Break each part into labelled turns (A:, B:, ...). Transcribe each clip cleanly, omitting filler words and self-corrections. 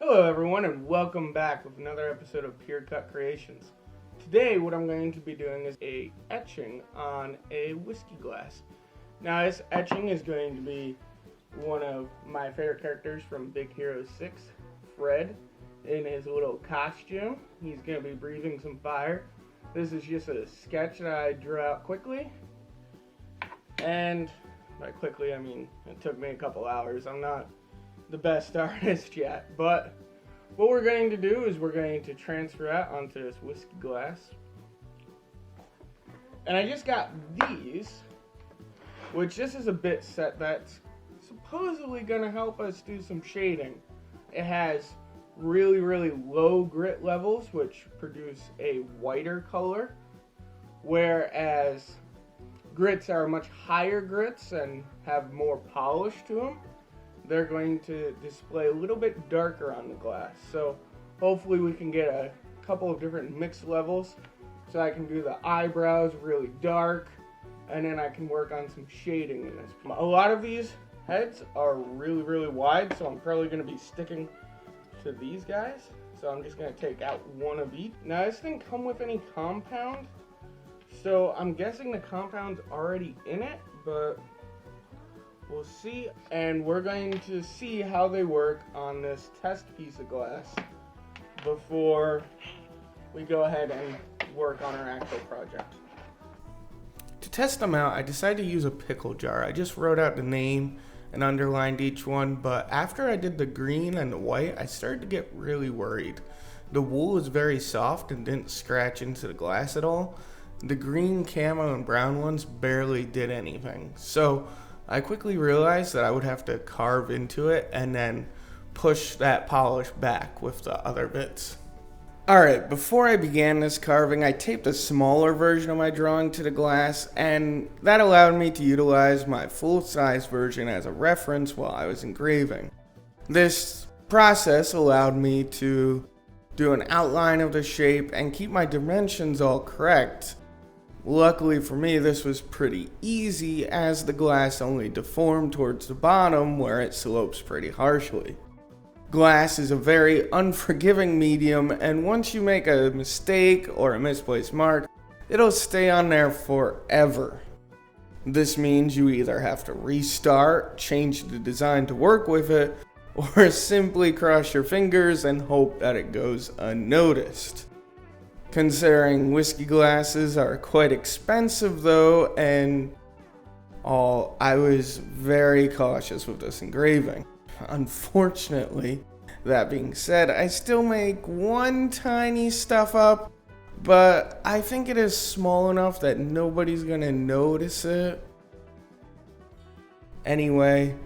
A: Hello everyone and welcome back with another episode of Pure Cut Creations. Today what I'm going to be doing is a etching on a whiskey glass. Now this etching is going to be one of my favorite characters from Big Hero 6, Fred, in his little costume. He's going to be breathing some fire. This is just a sketch that I drew out quickly, and by quickly I mean it took me a couple hours. I'm not the best artist yet, but what we're going to do is we're going to transfer that onto this whiskey glass. And I just got these, which this is a bit set that's supposedly going to help us do some shading. It has really low grit levels, which produce a whiter color, whereas grits are much higher grits and have more polish to them. They're going to display a little bit darker on the glass. So hopefully we can get a couple of different mix levels so I can do the eyebrows really dark, and then I can work on some shading in this. A lot of these heads are really wide, so I'm probably going to be sticking to these guys. So I'm just going to take out one of each. Now this didn't come with any compound, so I'm guessing the compound's already in it, but we'll see, and we're going to see how they work on this test piece of glass before we go ahead and work on our actual project. To test them out, I decided to use a pickle jar. I just wrote out the name and underlined each one, but after I did the green and the white, I started to get really worried. The wool was very soft and didn't scratch into the glass at all. The green, camo, and brown ones barely did anything. So I quickly realized that I would have to carve into it and then push that polish back with the other bits. Alright, before I began this carving, I taped a smaller version of my drawing to the glass, and that allowed me to utilize my full-size version as a reference while I was engraving. This process allowed me to do an outline of the shape and keep my dimensions all correct. Luckily for me, this was pretty easy as the glass only deformed towards the bottom where it slopes pretty harshly. Glass is a very unforgiving medium, and once you make a mistake or a misplaced mark, it'll stay on there forever. This means you either have to restart, change the design to work with it, or simply cross your fingers and hope that it goes unnoticed. Considering whiskey glasses are quite expensive though, and I was very cautious with this engraving. Unfortunately, that being said, I still make one tiny stuff up, but I think it is small enough that nobody's gonna notice it. Anyway,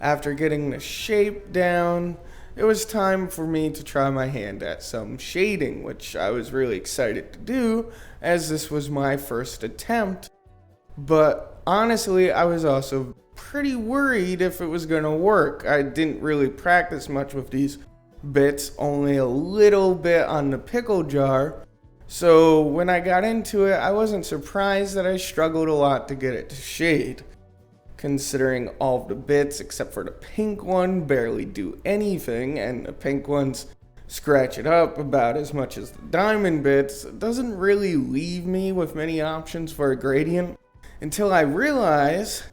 A: after getting the shape down, it was time for me to try my hand at some shading, which I was really excited to do, as this was my first attempt. But honestly, I was also pretty worried if it was going to work. I didn't really practice much with these bits, only a little bit on the pickle jar. So when I got into it, I wasn't surprised that I struggled a lot to get it to shade. Considering all of the bits except for the pink one barely do anything, and the pink ones scratch it up about as much as the diamond bits, it doesn't really leave me with many options for a gradient until I realize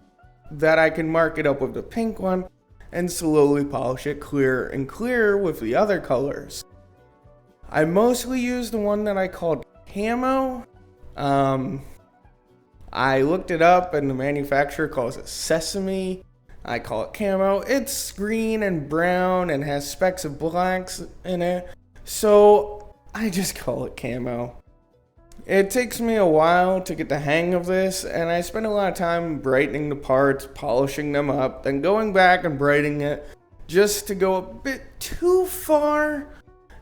A: that I can mark it up with the pink one and slowly polish it clearer and clearer with the other colors. I mostly use the one that I called camo. I looked it up and the manufacturer calls it sesame. I call it camo. It's green and brown and has specks of blacks in it, so I just call it camo. It takes me a while to get the hang of this, and I spend a lot of time brightening the parts, polishing them up, then going back and brightening it just to go a bit too far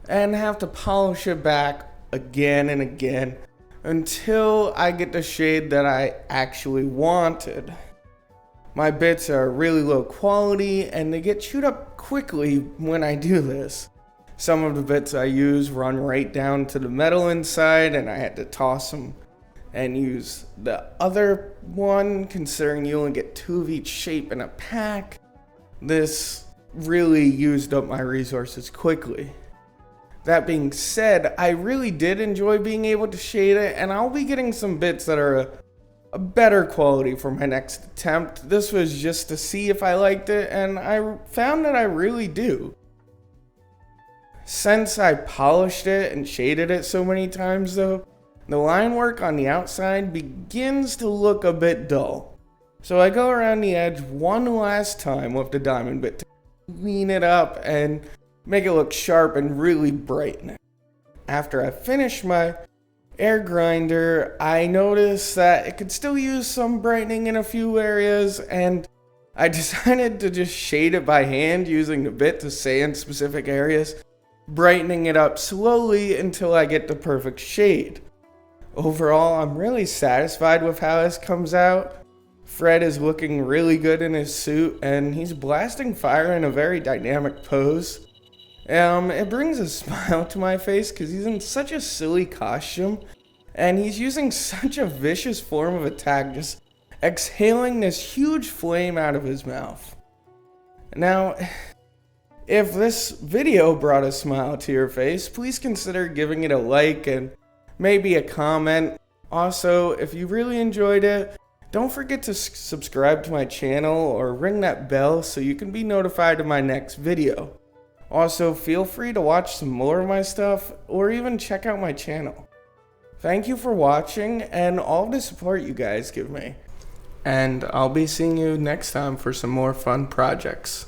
A: and have to polish it back again and again until I get the shade that I actually wanted. My bits are really low quality and they get chewed up quickly when I do this. Some of the bits I use run right down to the metal inside, and I had to toss them and use the other one, considering you only get 2 of each shape in a pack. This really used up my resources quickly. That being said, I really did enjoy being able to shade it, and I'll be getting some bits that are a better quality for my next attempt. This was just to see if I liked it, and I found that I really do. Since I polished it and shaded it so many times though, the line work on the outside begins to look a bit dull. So I go around the edge one last time with the diamond bit to clean it up and make it look sharp and really brighten it. After I finish my air grinder, I noticed that it could still use some brightening in a few areas, and I decided to just shade it by hand using the bit to sand specific areas, brightening it up slowly until I get the perfect shade. Overall, I'm really satisfied with how this comes out. Fred is looking really good in his suit, and he's blasting fire in a very dynamic pose. It brings a smile to my face because he's in such a silly costume, and he's using such a vicious form of attack, just exhaling this huge flame out of his mouth. Now, if this video brought a smile to your face, please consider giving it a like and maybe a comment. Also, if you really enjoyed it, don't forget to subscribe to my channel or ring that bell so you can be notified of my next video. Also, feel free to watch some more of my stuff or even check out my channel. Thank you for watching and all the support you guys give me. And I'll be seeing you next time for some more fun projects.